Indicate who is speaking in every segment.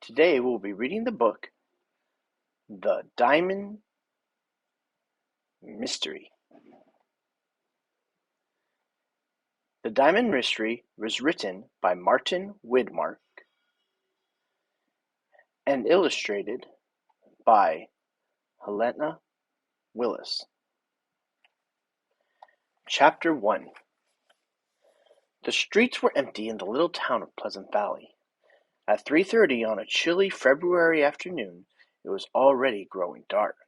Speaker 1: Today we'll be reading the book The Diamond Mystery. The Diamond Mystery was written by Martin Widmark and illustrated by Helena Willis. Chapter 1. The streets were empty in the little town of Pleasant Valley. At 3:30 on a chilly February afternoon, it was already growing dark.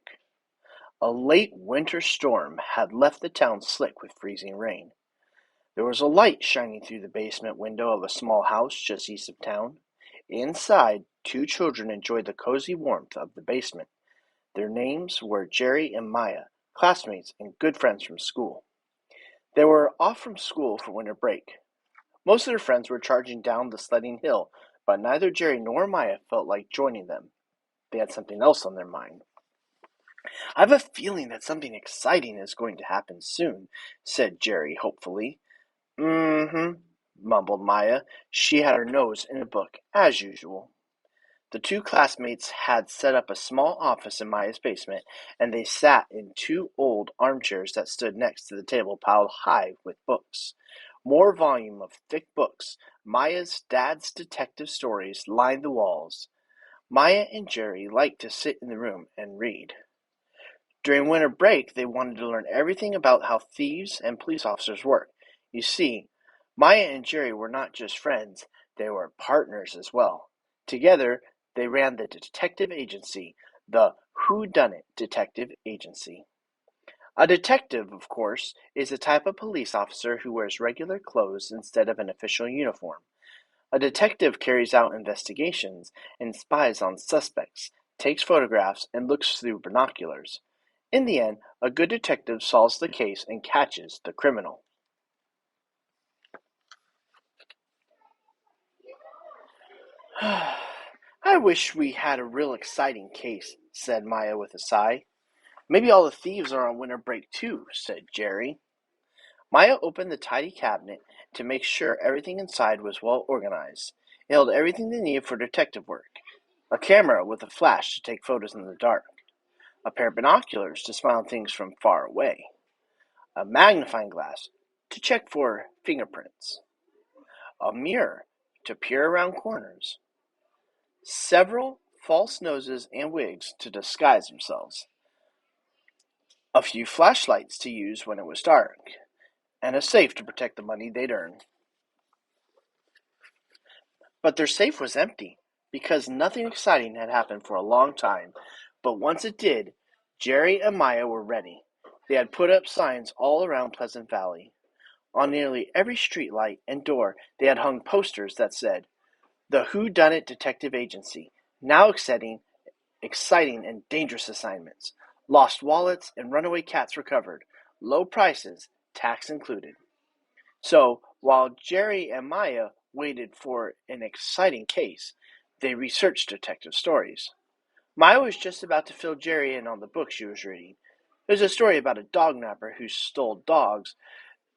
Speaker 1: A late winter storm had left the town slick with freezing rain. There was a light shining through the basement window of a small house just east of town. Inside, two children enjoyed the cozy warmth of the basement. Their names were Jerry and Maya, classmates and good friends from school. They were off from school for winter break. Most of their friends were charging down the sledding hill, but neither Jerry nor Maya felt like joining them. They had something else on their mind. "I have a feeling that something exciting is going to happen soon," said Jerry hopefully. "Mm-hmm," mumbled Maya. She had her nose in a book, as usual. The two classmates had set up a small office in Maya's basement, and they sat in two old armchairs that stood next to the table piled high with books. More volume of thick books, Maya's dad's detective stories, lined the walls. Maya and Jerry liked to sit in the room and read. During winter break, they wanted to learn everything about how thieves and police officers work. You see, Maya and Jerry were not just friends, they were partners as well. Together, they ran the detective agency, the Whodunit Detective Agency. A detective, of course, is a type of police officer who wears regular clothes instead of an official uniform. A detective carries out investigations and spies on suspects, takes photographs, and looks through binoculars. In the end, a good detective solves the case and catches the criminal. "I wish we had a real exciting case," said Maya with a sigh. "Maybe all the thieves are on winter break too," said Jerry. Maya opened the tidy cabinet to make sure everything inside was well organized. It held everything they needed for detective work. A camera with a flash to take photos in the dark. A pair of binoculars to spy on things from far away. A magnifying glass to check for fingerprints. A mirror to peer around corners. Several false noses and wigs to disguise themselves. A few flashlights to use when it was dark. And a safe to protect the money they'd earned. But their safe was empty, because nothing exciting had happened for a long time. But once it did, Jerry and Maya were ready. They had put up signs all around Pleasant Valley. On nearly every street light and door they had hung posters that said, "The Whodunit Detective Agency, now exciting and dangerous assignments. Lost wallets and runaway cats recovered. Low prices, tax included." So, while Jerry and Maya waited for an exciting case, they researched detective stories. Maya was just about to fill Jerry in on the book she was reading. It was a story about a dog napper who stole dogs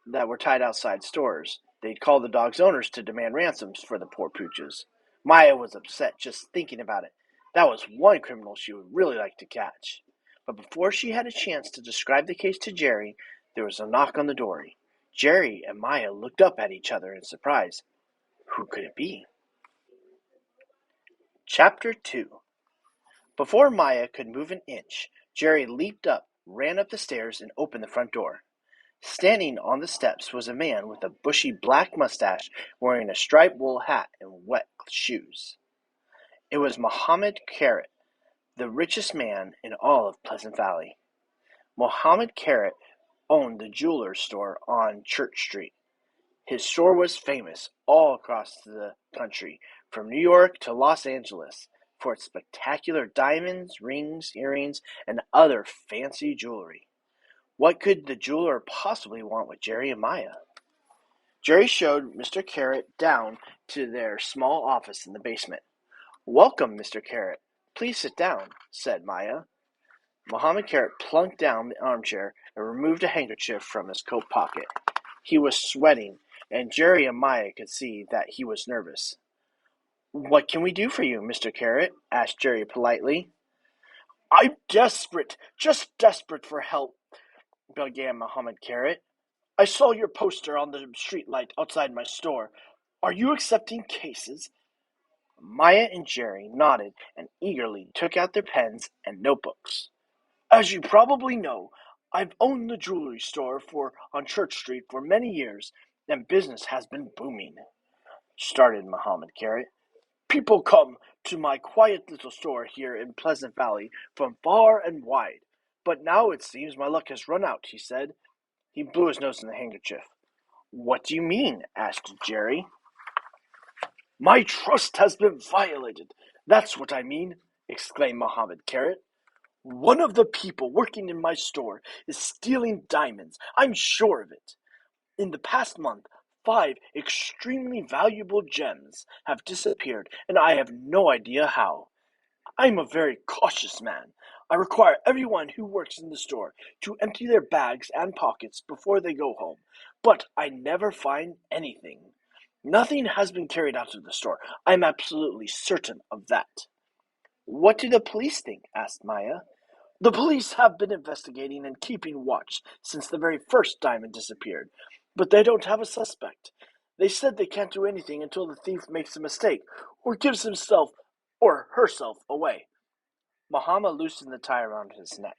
Speaker 1: that were tied outside stores. They'd call the dogs' owners to demand ransoms for the poor pooches. Maya was upset just thinking about it. That was one criminal she would really like to catch. But before she had a chance to describe the case to Jerry, there was a knock on the door. Jerry and Maya looked up at each other in surprise. Who could it be? Chapter 2. Before Maya could move an inch, Jerry leaped up, ran up the stairs, and opened the front door. Standing on the steps was a man with a bushy black mustache, wearing a striped wool hat and wet shoes. It was Mohammed Carrot, the richest man in all of Pleasant Valley. Mohammed Carrot owned the jeweler's store on Church Street. His store was famous all across the country, from New York to Los Angeles, for its spectacular diamonds, rings, earrings, and other fancy jewelry. What could the jeweler possibly want with Jerry and Maya? Jerry showed Mr. Carrot down to their small office in the basement. "Welcome, Mr. Carrot. Please sit down," said Maya. Mohammed Carrot plunked down the armchair and removed a handkerchief from his coat pocket. He was sweating, and Jerry and Maya could see that he was nervous. "What can we do for you, Mr. Carrot?" asked Jerry politely. "I'm desperate, just desperate for help," began Mohammed Carrot. "I saw your poster on the street light outside my store. Are you accepting cases?" Maya and Jerry nodded and eagerly took out their pens and notebooks. "As you probably know, I've owned the jewelry store on Church Street for many years, and business has been booming," started Mohammed Carrot. "People come to my quiet little store here in Pleasant Valley from far and wide. But now it seems my luck has run out," he said. He blew his nose in the handkerchief. "What do you mean?" asked Jerry. "My trust has been violated. That's what I mean," exclaimed Mohammed Carrot. "One of the people working in my store is stealing diamonds. I'm sure of it. In the past month, 5 extremely valuable gems have disappeared, and I have no idea how. I'm a very cautious man. I require everyone who works in the store to empty their bags and pockets before they go home, but I never find anything. Nothing has been carried out of the store. I'm absolutely certain of that." "What do the police think?" asked Maya. "The police have been investigating and keeping watch since the very first diamond disappeared, but they don't have a suspect. They said they can't do anything until the thief makes a mistake or gives himself or herself away." Muhammad loosened the tie around his neck.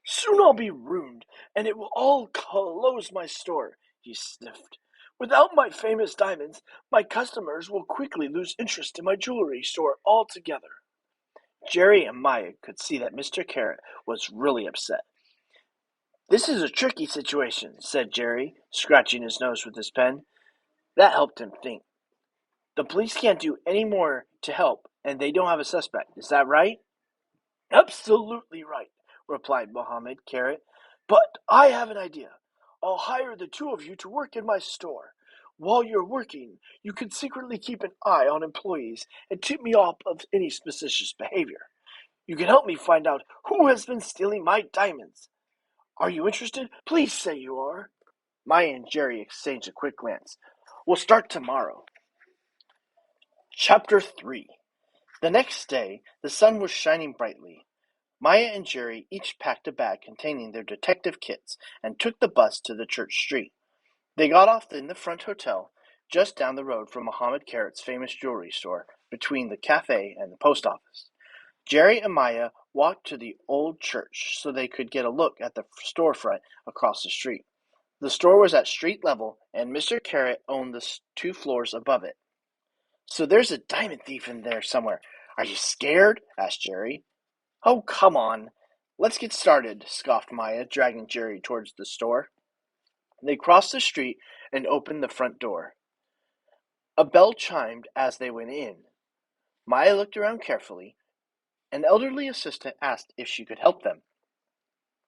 Speaker 1: "Soon I'll be ruined, and it will all close my store," he sniffed. "Without my famous diamonds, my customers will quickly lose interest in my jewelry store altogether." Jerry and Maya could see that Mr. Carrot was really upset. "This is a tricky situation," said Jerry, scratching his nose with his pen. That helped him think. "The police can't do any more to help, and they don't have a suspect. Is that right?" "Absolutely right," replied Mohammed Carrot. "But I have an idea. I'll hire the 2 of you to work in my store. While you're working, you can secretly keep an eye on employees and tip me off of any suspicious behavior. You can help me find out who has been stealing my diamonds. Are you interested? Please say you are." Maya and Jerry exchanged a quick glance. "We'll start tomorrow." Chapter 3. The next day, the sun was shining brightly. Maya and Jerry each packed a bag containing their detective kits and took the bus to the Church Street. They got off in the front hotel, just down the road from Mohammed Carrot's famous jewelry store, between the cafe and the post office. Jerry and Maya walked to the old church so they could get a look at the storefront across the street. The store was at street level, and Mr. Carrot owned the 2 floors above it. "So there's a diamond thief in there somewhere. Are you scared?" asked Jerry. "Oh, come on. Let's get started," scoffed Maya, dragging Jerry towards the store. They crossed the street and opened the front door. A bell chimed as they went in. Maya looked around carefully. An elderly assistant asked if she could help them.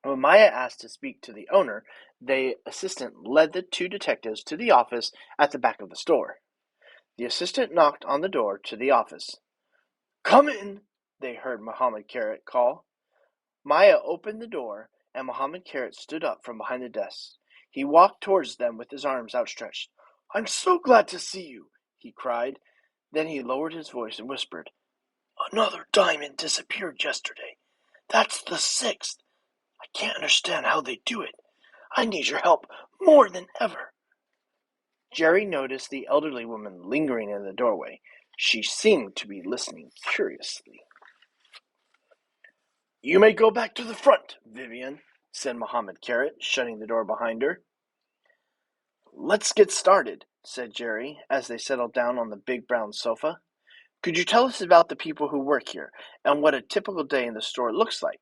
Speaker 1: When Maya asked to speak to the owner, the assistant led the 2 detectives to the office at the back of the store. The assistant knocked on the door to the office. "Come in," they heard Mohammed Carrot call. Maya opened the door, and Mohammed Carrot stood up from behind the desk. He walked towards them with his arms outstretched. "I'm so glad to see you," he cried. Then he lowered his voice and whispered, "Another diamond disappeared yesterday. That's the 6th. I can't understand how they do it. I need your help more than ever." Jerry noticed the elderly woman lingering in the doorway. She seemed to be listening curiously. "You may go back to the front, Vivian," said Mohammed Carrot, shutting the door behind her. "Let's get started," said Jerry, as they settled down on the big brown sofa. "Could you tell us about the people who work here, and what a typical day in the store looks like?"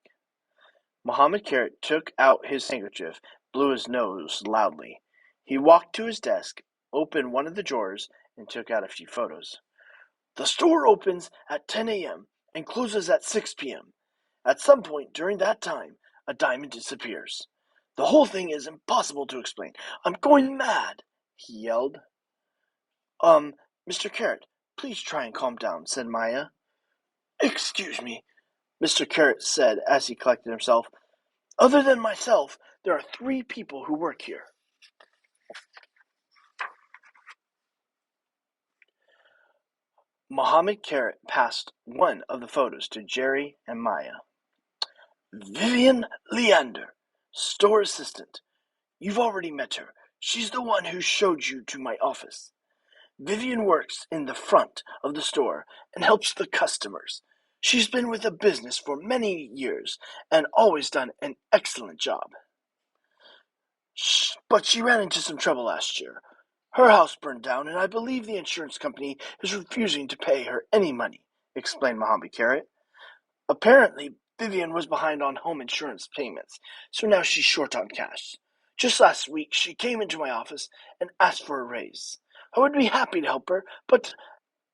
Speaker 1: Mohammed Carrot took out his handkerchief, blew his nose loudly. He walked to his desk, opened one of the drawers, and took out a few photos. "The store opens at 10 a.m. and closes at 6 p.m. At some point during that time, a diamond disappears. The whole thing is impossible to explain. I'm going mad," he yelled. Mr. Carrot, please try and calm down," said Maya. "Excuse me," Mr. Carrot said as he collected himself. "Other than myself, there are 3 people who work here." Mohammed Carrot passed one of the photos to Jerry and Maya. Vivian Leander, store assistant. You've already met her. She's the one who showed you to my office. Vivian works in the front of the store and helps the customers. She's been with the business for many years and always done an excellent job. But she ran into some trouble last year. Her house burned down, and I believe the insurance company is refusing to pay her any money, explained Mohammed Carrot. Apparently, Vivian was behind on home insurance payments, so now she's short on cash. Just last week, she came into my office and asked for a raise. I would be happy to help her, but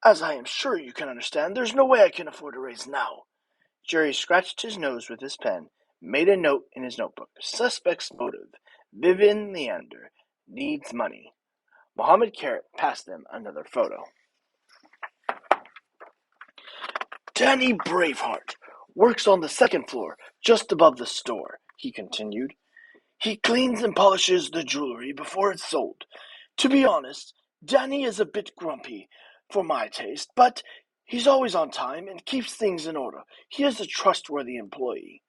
Speaker 1: as I am sure you can understand, there's no way I can afford a raise now. Jerry scratched his nose with his pen, made a note in his notebook. Suspect's motive. Vivian Leander needs money. Mohammed Carrot passed them another photo. Danny Braveheart works on the second floor, just above the store, he continued. He cleans and polishes the jewelry before it's sold. To be honest, Danny is a bit grumpy for my taste, but he's always on time and keeps things in order. He is a trustworthy employee.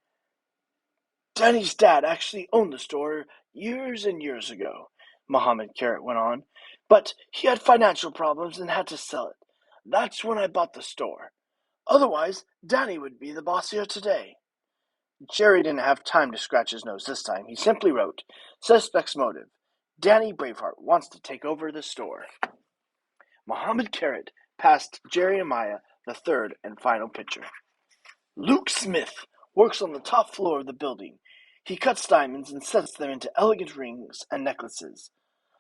Speaker 1: Danny's dad actually owned the store years and years ago, Mohammed Carrot went on, but he had financial problems and had to sell it. That's when I bought the store. Otherwise, Danny would be the boss here today. Jerry didn't have time to scratch his nose this time. He simply wrote, Suspect's motive. Danny Braveheart wants to take over the store. Mohammed Carrot passed Jerry and Maya the third and final picture. Luke Smith works on the top floor of the building. He cuts diamonds and sets them into elegant rings and necklaces.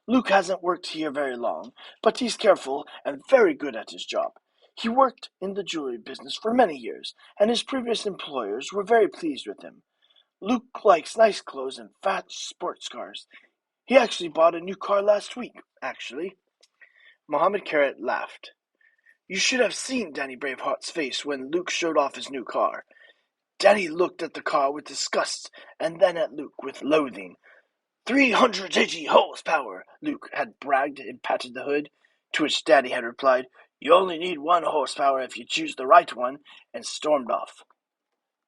Speaker 1: Luke hasn't worked here very long, but he's careful and very good at his job. He worked in the jewelry business for many years, and his previous employers were very pleased with him. Luke likes nice clothes and fat sports cars. He actually bought a new car last week, actually. Mohammed Carrot laughed. You should have seen Danny Braveheart's face when Luke showed off his new car. Danny looked at the car with disgust, and then at Luke with loathing. 380 horsepower, Luke had bragged and patted the hood, to which Daddy had replied, You only need 1 horsepower if you choose the right one, and stormed off.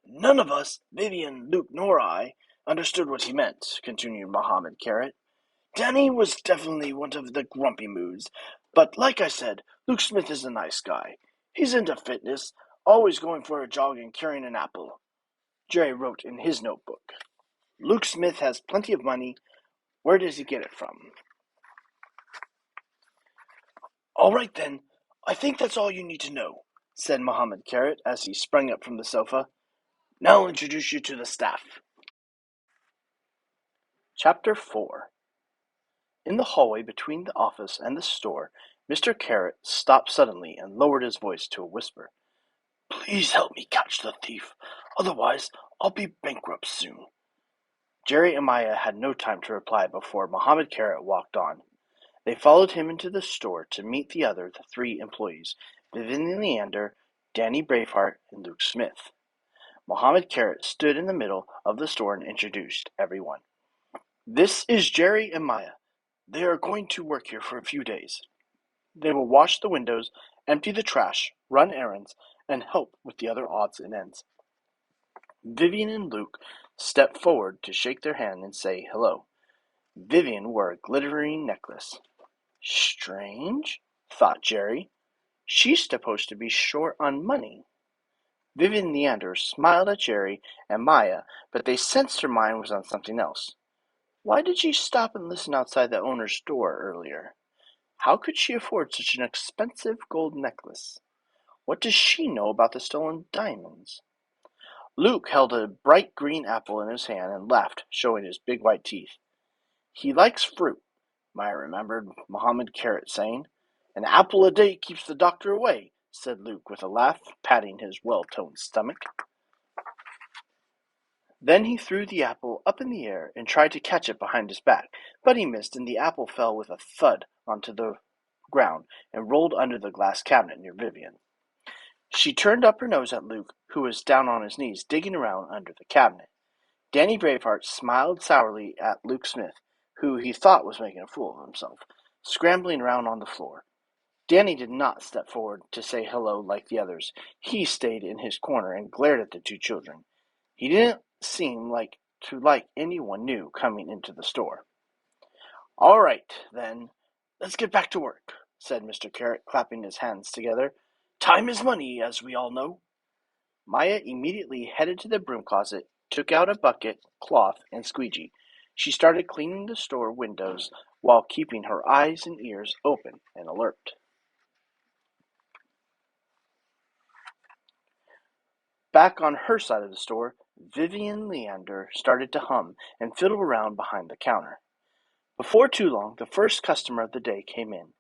Speaker 1: None of us, Vivian, Luke, nor I, understood what he meant, continued Mohammed Carrot. Danny was definitely one of the grumpy moods, but like I said, Luke Smith is a nice guy. He's into fitness, always going for a jog and carrying an apple. Jerry wrote in his notebook. Luke Smith has plenty of money. Where does he get it from? All right then, I think that's all you need to know, said Mohammed Carrot as he sprang up from the sofa. Now I'll introduce you to the staff. Chapter 4. In the hallway between the office and the store, Mr. Carrot stopped suddenly and lowered his voice to a whisper. Please help me catch the thief, otherwise I'll be bankrupt soon. Jerry and Maya had no time to reply before Mohammed Carrot walked on. They followed him into the store to meet the 3 employees, Vivian Leander, Danny Braveheart, and Luke Smith. Mohammed Carrot stood in the middle of the store and introduced everyone. This is Jerry and Maya. They are going to work here for a few days. They will wash the windows, empty the trash, run errands, and help with the other odds and ends. Vivian and Luke stepped forward to shake their hand and say hello. Vivian wore a glittering necklace. Strange, thought Jerry. She's supposed to be short on money. Vivian Leander smiled at Jerry and Maya, but they sensed her mind was on something else. Why did she stop and listen outside the owner's door earlier? How could she afford such an expensive gold necklace? What does she know about the stolen diamonds? Luke held a bright green apple in his hand and laughed, showing his big white teeth. He likes fruit, Maya remembered Mohammed Carrot saying. An apple a day keeps the doctor away, said Luke with a laugh, patting his well-toned stomach. Then he threw the apple up in the air and tried to catch it behind his back, but he missed, and the apple fell with a thud onto the ground and rolled under the glass cabinet near Vivian. She turned up her nose at Luke, who was down on his knees digging around under the cabinet. Danny Braveheart smiled sourly at Luke Smith, who he thought was making a fool of himself, scrambling around on the floor. Danny did not step forward to say hello like the others. He stayed in his corner and glared at the two children. He didn't seem to like anyone new coming into the store. "All right, then, let's get back to work," said Mr. Carrot, clapping his hands together. "Time is money, as we all know." Maya immediately headed to the broom closet, took out a bucket, cloth, and squeegee. She started cleaning the store windows while keeping her eyes and ears open and alert. Back on her side of the store, Vivian Leander started to hum and fiddle around behind the counter. Before too long, the first customer of the day came in.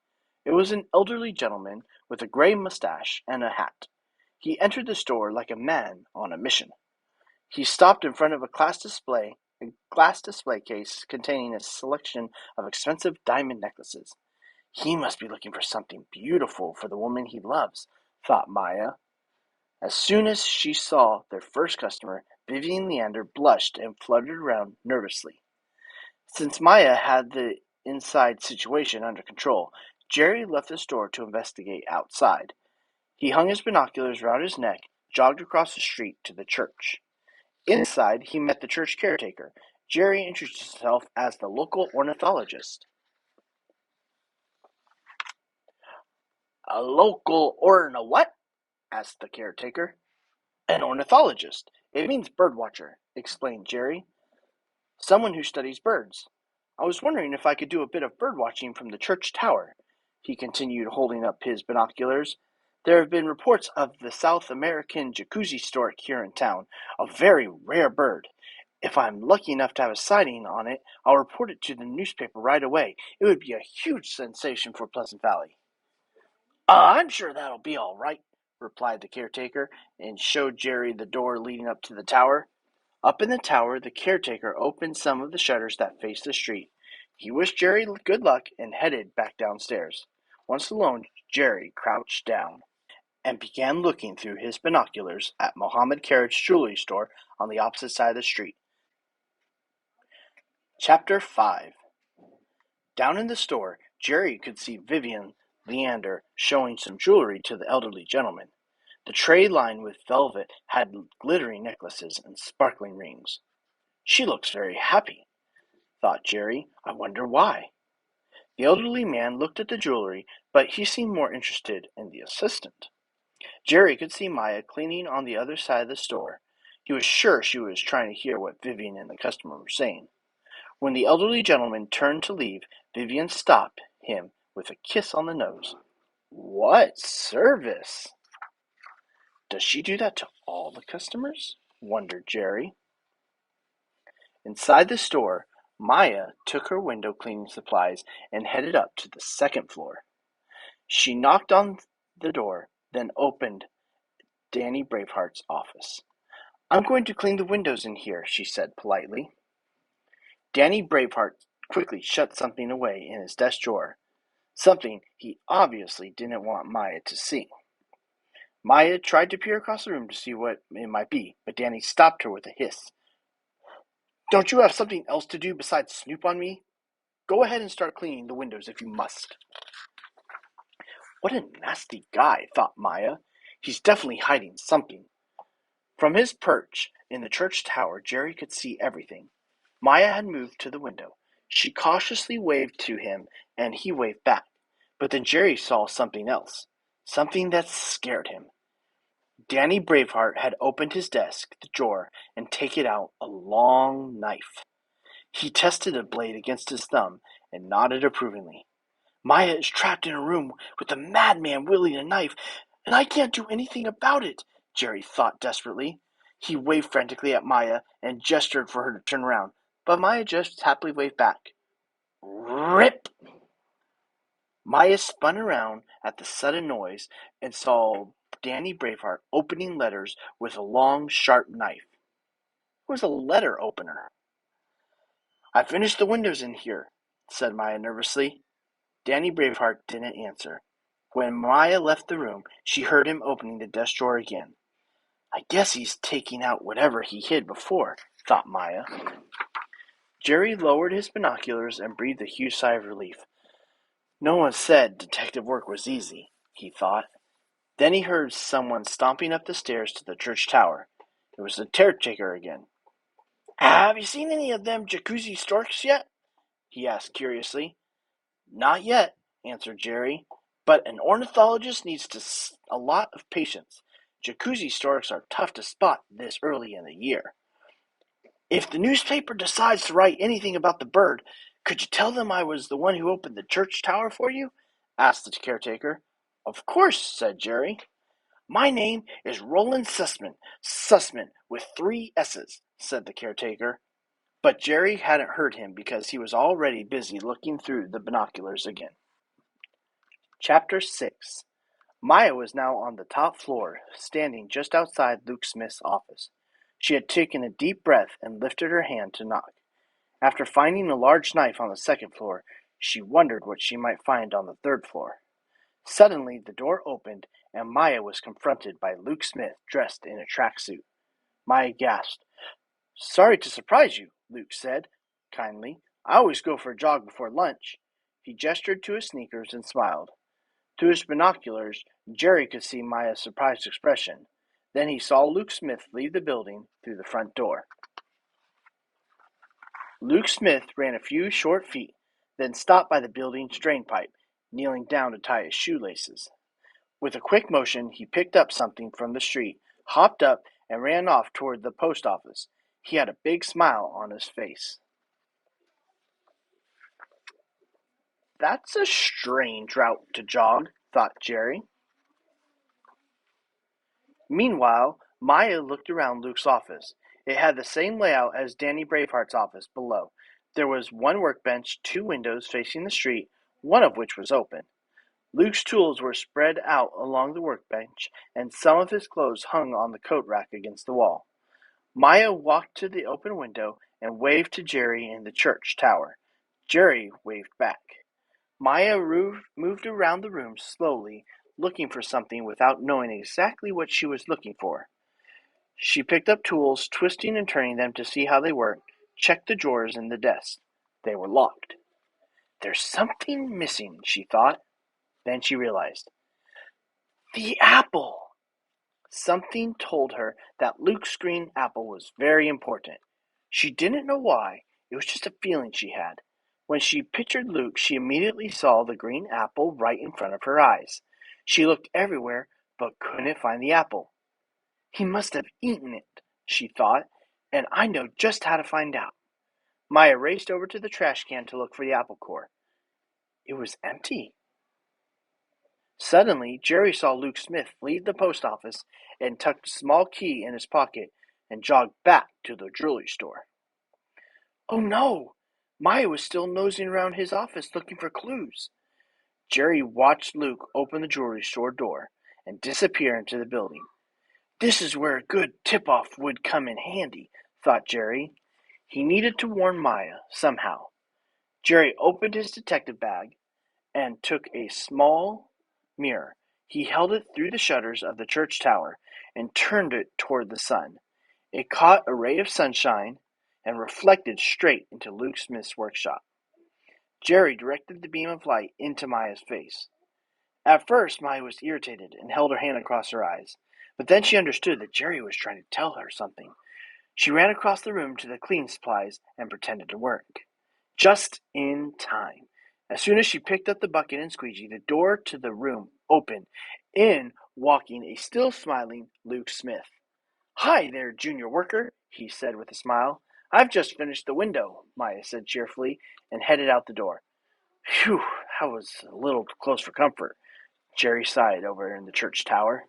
Speaker 1: It was an elderly gentleman with a gray mustache and a hat. He entered the store like a man on a mission. He stopped in front of a glass display case containing a selection of expensive diamond necklaces. He must be looking for something beautiful for the woman he loves, thought Maya. As soon as she saw their first customer, Vivian Leander blushed and fluttered around nervously. Since Maya had the inside situation under control, Jerry left the store to investigate outside. He hung his binoculars around his neck, jogged across the street to the church. Inside, he met the church caretaker. Jerry introduced himself as the local ornithologist. "A local what?" asked the caretaker. "An ornithologist. It means bird watcher," explained Jerry. "Someone who studies birds. I was wondering if I could do a bit of bird watching from the church tower," he continued, holding up his binoculars. "There have been reports of the South American jacuzzi stork here in town, a very rare bird. If I'm lucky enough to have a sighting on it, I'll report it to the newspaper right away. It would be a huge sensation for Pleasant Valley." "I'm sure that'll be all right," replied the caretaker, and showed Jerry the door leading up to the tower. Up in the tower, the caretaker opened some of the shutters that faced the street. He wished Jerry good luck and headed back downstairs. Once alone, Jerry crouched down and began looking through his binoculars at Mohammed Carriage Jewelry Store on the opposite side of the street. Chapter 5. Down in the store, Jerry could see Vivian Leander showing some jewelry to the elderly gentleman. The tray lined with velvet had glittering necklaces and sparkling rings. "She looks very happy," thought Jerry. "I wonder why." The elderly man looked at the jewelry, but he seemed more interested in the assistant. Jerry could see Maya cleaning on the other side of the store. He was sure she was trying to hear what Vivian and the customer were saying. When the elderly gentleman turned to leave, Vivian stopped him with a kiss on the nose. "What service! Does she do that to all the customers?" wondered Jerry. Inside the store, Maya took her window cleaning supplies and headed up to the second floor. She knocked on the door, then opened Danny Braveheart's office. "I'm going to clean the windows in here," she said politely. Danny Braveheart quickly shut something away in his desk drawer, something he obviously didn't want Maya to see. Maya tried to peer across the room to see what it might be, but Danny stopped her with a hiss. "Don't you have something else to do besides snoop on me? Go ahead and start cleaning the windows if you must." "What a nasty guy," thought Maya. "He's definitely hiding something." From his perch in the church tower, Jerry could see everything. Maya had moved to the window. She cautiously waved to him, and he waved back. But then Jerry saw something else, something that scared him. Danny Braveheart had opened his desk drawer and taken out a long knife. He tested the blade against his thumb and nodded approvingly. "Maya is trapped in a room with a madman wielding a knife, and I can't do anything about it," Jerry thought desperately. He waved frantically at Maya and gestured for her to turn around, but Maya just happily waved back. Rip! Maya spun around at the sudden noise and saw Danny Braveheart opening letters with a long, sharp knife. It was a letter opener. "I finished the windows in here," said Maya nervously. Danny Braveheart didn't answer. When Maya left the room, she heard him opening the desk drawer again. "I guess he's taking out whatever he hid before," thought Maya. Jerry lowered his binoculars and breathed a huge sigh of relief. No one said detective work was easy. he thought. Then he heard someone stomping up the stairs to the church tower. It was the caretaker again. "Have you seen any of them jacuzzi storks yet?" he asked curiously. "Not yet," answered Jerry, "but an ornithologist needs a lot of patience. Jacuzzi storks are tough to spot this early in the year." "If the newspaper decides to write anything about the bird, could you tell them I was the one who opened the church tower for you?" asked the caretaker. "Of course," said Jerry. "My name is Roland Sussman. Sussman with 3 S's," said the caretaker. But Jerry hadn't heard him because he was already busy looking through the binoculars again. Chapter 6. Maya was now on the top floor, standing just outside Luke Smith's office. She had taken a deep breath and lifted her hand to knock. After finding a large knife on the second floor, she wondered what she might find on the third floor. Suddenly, the door opened, and Maya was confronted by Luke Smith dressed in a tracksuit. Maya gasped. "Sorry to surprise you," Luke said kindly. "I always go for a jog before lunch." He gestured to his sneakers and smiled. Through his binoculars, Jerry could see Maya's surprised expression. Then he saw Luke Smith leave the building through the front door. Luke Smith ran a few short feet, then stopped by the building's drain pipe, kneeling down to tie his shoelaces. With a quick motion, he picked up something from the street, hopped up, and ran off toward the post office. He had a big smile on his face. "That's a strange route to jog," thought Jerry. Meanwhile, Maya looked around Luke's office. It had the same layout as Danny Braveheart's office below. There was one workbench, 2 windows facing the street, one of which was open. Luke's tools were spread out along the workbench, and some of his clothes hung on the coat rack against the wall. Maya walked to the open window and waved to Jerry in the church tower. Jerry waved back. Maya moved around the room slowly, looking for something without knowing exactly what she was looking for. She picked up tools, twisting and turning them to see how they worked, checked the drawers in the desk. They were locked. "There's something missing," she thought. Then she realized. The apple! Something told her that Luke's green apple was very important. She didn't know why. It was just a feeling she had. When she pictured Luke, she immediately saw the green apple right in front of her eyes. She looked everywhere, but couldn't find the apple. "He must have eaten it," she thought, "and I know just how to find out." Maya raced over to the trash can to look for the apple core. It was empty. Suddenly, Jerry saw Luke Smith leave the post office and tucked a small key in his pocket and jogged back to the jewelry store. Oh no! Maya was still nosing around his office looking for clues. Jerry watched Luke open the jewelry store door and disappear into the building. This is where a good tip-off would come in handy, thought Jerry. He needed to warn Maya somehow. Jerry opened his detective bag and took a small mirror. He held it through the shutters of the church tower and turned it toward the sun. It caught a ray of sunshine and reflected straight into Luke Smith's workshop. Jerry directed the beam of light into Maya's face. At first, Maya was irritated and held her hand across her eyes, but then she understood that Jerry was trying to tell her something. She ran across the room to the cleaning supplies and pretended to work. Just in time. As soon as she picked up the bucket and squeegee, the door to the room opened, in walking a still smiling Luke Smith. "Hi there, junior worker," he said with a smile. "I've just finished the window," Maya said cheerfully, and headed out the door. "Phew, that was a little close for comfort," Jerry sighed over in the church tower.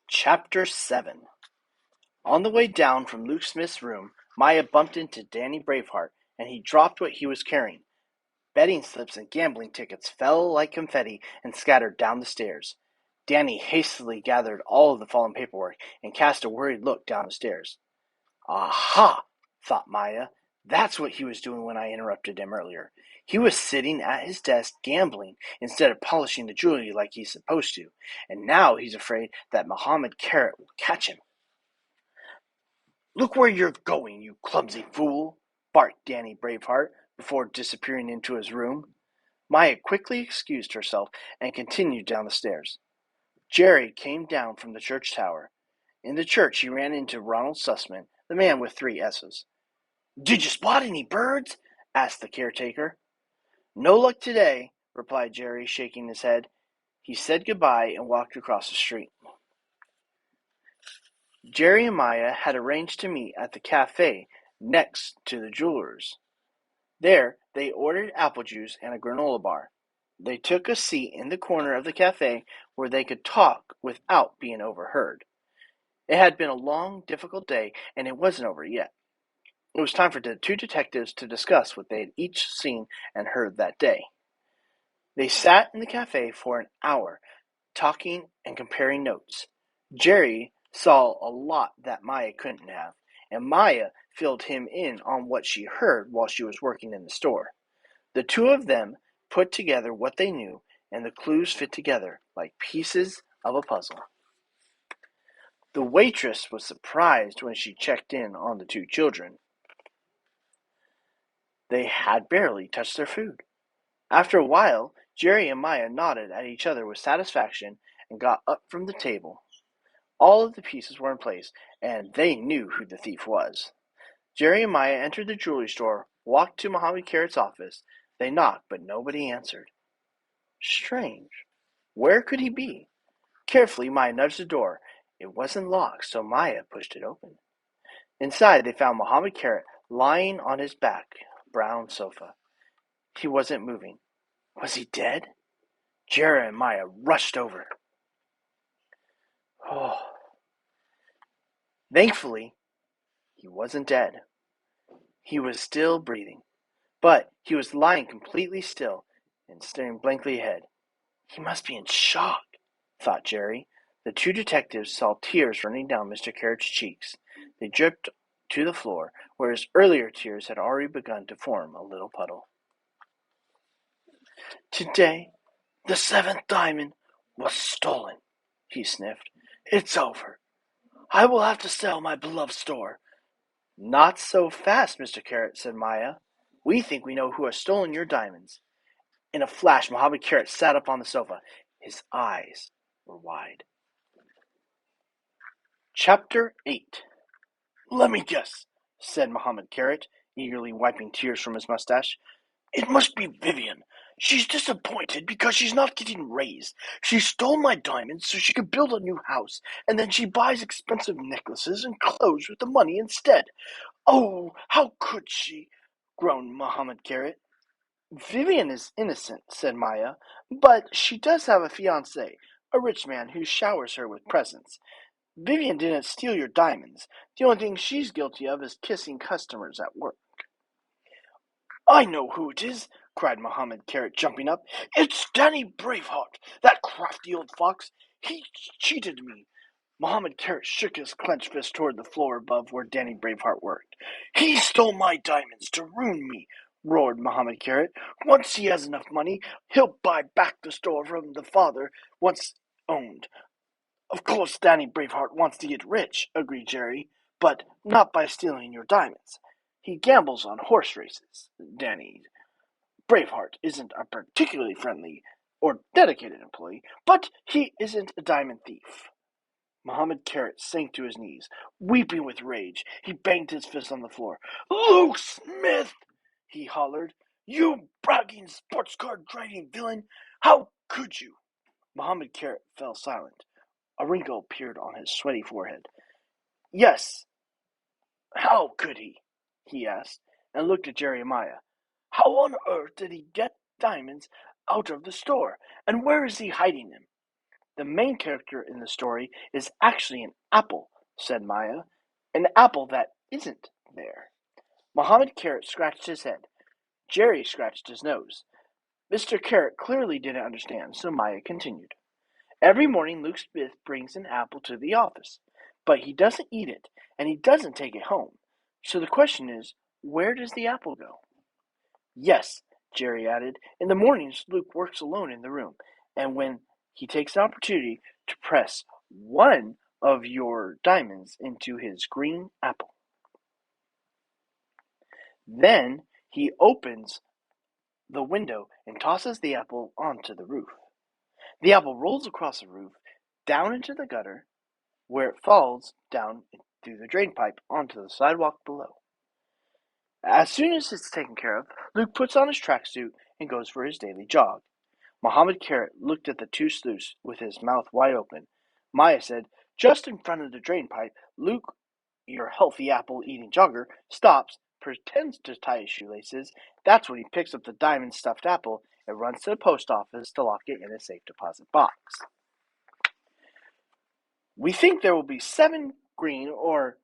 Speaker 1: Chapter 7. On the way down from Luke Smith's room, Maya bumped into Danny Braveheart, and he dropped what he was carrying. Betting slips and gambling tickets fell like confetti and scattered down the stairs. Danny hastily gathered all of the fallen paperwork and cast a worried look down the stairs. Aha! thought Maya. That's what he was doing when I interrupted him earlier. He was sitting at his desk gambling instead of polishing the jewelry like he's supposed to, and now he's afraid that Mohammed Carrot will catch him. "Look where you're going, you clumsy fool," barked Danny Braveheart, before disappearing into his room. Maya quickly excused herself and continued down the stairs. Jerry came down from the church tower. In the church, he ran into Ronald Sussman, the man with 3 S's. "Did you spot any birds?" asked the caretaker. "No luck today," replied Jerry, shaking his head. He said goodbye and walked across the street. Jerry and Maya had arranged to meet at the cafe next to the jeweler's. There, they ordered apple juice and a granola bar. They took a seat in the corner of the cafe where they could talk without being overheard. It had been a long, difficult day, and it wasn't over yet. It was time for the 2 detectives to discuss what they had each seen and heard that day. They sat in the cafe for an hour, talking and comparing notes. Jerry saw a lot that Maya couldn't have, and Maya filled him in on what she heard while she was working in the store. The 2 of them put together what they knew, and the clues fit together like pieces of a puzzle. The waitress was surprised when she checked in on the 2 children. They had barely touched their food. After a while, Jerry and Maya nodded at each other with satisfaction and got up from the table. All of the pieces were in place, and they knew who the thief was. Jerry and Maya entered the jewelry store, walked to Mohammed Carrot's office. They knocked, but nobody answered. Strange. Where could he be? Carefully, Maya nudged the door. It wasn't locked, so Maya pushed it open. Inside, they found Mohammed Carrot lying on his back brown sofa. He wasn't moving. Was he dead? Jerry and Maya rushed over. Oh. Thankfully, he wasn't dead. He was still breathing, but he was lying completely still and staring blankly ahead. He must be in shock, thought Jerry. The 2 detectives saw tears running down Mr. Carrot's cheeks. They dripped to the floor, where his earlier tears had already begun to form a little puddle. Today, the 7th diamond was stolen, he sniffed. It's over. I will have to sell my beloved store. Not so fast, Mr. Carrot, said Maya. We think we know who has stolen your diamonds. In a flash, Mohammed Carrot sat up on the sofa. His eyes were wide. Chapter 8. Let me guess, said Mohammed Carrot, eagerly wiping tears from his mustache. It must be Vivian. She's disappointed because she's not getting raised. She stole my diamonds so she could build a new house, and then she buys expensive necklaces and clothes with the money instead. Oh, how could she? Groaned Mohammed Carrot. Vivian is innocent, said Maya, but she does have a fiancé, a rich man who showers her with presents. Vivian didn't steal your diamonds. The only thing she's guilty of is kissing customers at work. I know who it is, cried Mohammed Carrot, jumping up. It's Danny Braveheart, that crafty old fox. He cheated me. Mohammed Carrot shook his clenched fist toward the floor above where Danny Braveheart worked. He stole my diamonds to ruin me, roared Mohammed Carrot. Once he has enough money, he'll buy back the store from the father once owned. Of course, Danny Braveheart wants to get rich, agreed Jerry, but not by stealing your diamonds. He gambles on horse races, Danny. Braveheart isn't a particularly friendly or dedicated employee, but he isn't a diamond thief. Mohammed Carrot sank to his knees, weeping with rage. He banged his fist on the floor. Luke Smith! He hollered. You bragging sports car driving villain! How could you? Mohammed Carrot fell silent. A wrinkle appeared on his sweaty forehead. Yes, how could he? He asked, and looked at Jerry and Maya. How on earth did he get diamonds out of the store, and where is he hiding them? The main character in the story is actually an apple, said Maya. An apple that isn't there. Mohammed Carrot scratched his head. Jerry scratched his nose. Mr. Carrot clearly didn't understand, so Maya continued. Every morning Luke Smith brings an apple to the office, but he doesn't eat it, and he doesn't take it home. So the question is, where does the apple go? Yes, Jerry added. In the mornings, Luke works alone in the room, and when he takes an opportunity to press one of your diamonds into his green apple. Then He opens the window and tosses the apple onto the roof. The apple rolls across the roof, down into the gutter, where it falls down through the drain pipe onto the sidewalk below. As soon as it's taken care of, Luke puts on his tracksuit and goes for his daily jog. Mohammed Carrot looked at the two sleuths with his mouth wide open. Maya said, just in front of the drain pipe, Luke, your healthy apple-eating jogger, stops, pretends to tie his shoelaces. That's when he picks up the diamond-stuffed apple and runs to the post office to lock it in a safe deposit box. We think there will be 7 green or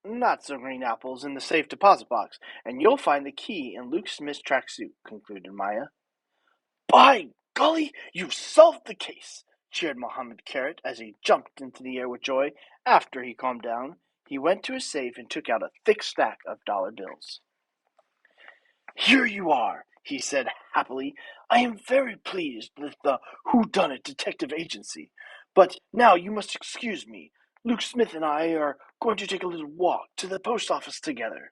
Speaker 1: not-so-green apples in the safe deposit box, and you'll find the key in Luke Smith's tracksuit, concluded Maya. By golly, you've solved the case, cheered Mohammed Carrot as he jumped into the air with joy. After he calmed down, he went to his safe and took out a thick stack of dollar bills. Here you are, he said happily. I am very pleased with the Whodunit Detective Agency. But now you must excuse me. Luke Smith and I are going to take a little walk to the post office together.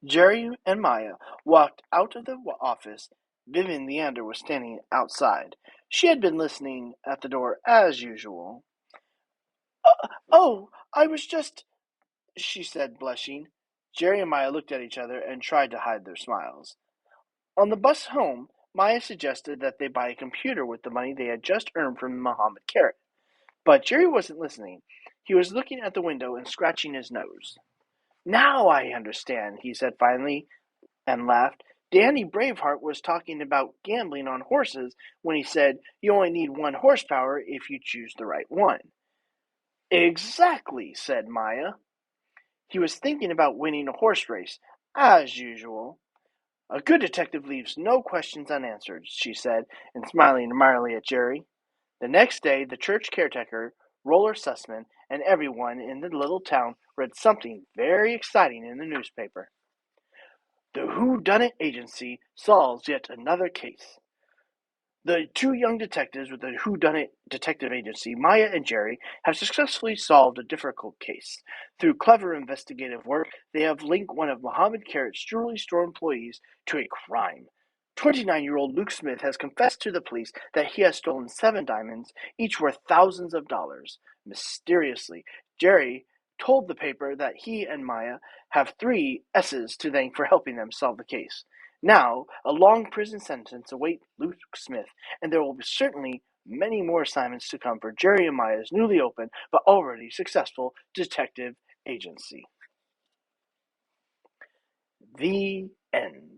Speaker 1: Jerry and Maya walked out of the office. Vivian Leander was standing outside. She had been listening at the door as usual. Oh, I was just, she said, blushing. Jerry and Maya looked at each other and tried to hide their smiles. On the bus home, Maya suggested that they buy a computer with the money they had just earned from Mohammed Carrot. But Jerry wasn't listening. He was looking at the window and scratching his nose. Now I understand, he said finally, and laughed. Danny Braveheart was talking about gambling on horses when he said you only need 1 horsepower if you choose the right one. Exactly, said Maya. He was thinking about winning a horse race, as usual. A good detective leaves no questions unanswered, she said, and smiling admiringly at Jerry. The next day, the church caretaker, Roller Sussman, and everyone in the little town read something very exciting in the newspaper. The Whodunit Agency solves yet another case. The 2 young detectives with the Whodunit Detective Agency, Maya and Jerry, have successfully solved a difficult case. Through clever investigative work, they have linked one of Mohammed Carrot's jewelry store employees to a crime. 29-year-old Luke Smith has confessed to the police that he has stolen 7 diamonds, each worth thousands of dollars. Mysteriously, Jerry told the paper that he and Maya have 3 S's to thank for helping them solve the case. Now, a long prison sentence awaits Luke Smith, and there will be certainly many more assignments to come for Jerry and Maya's newly opened but already successful detective agency. The end.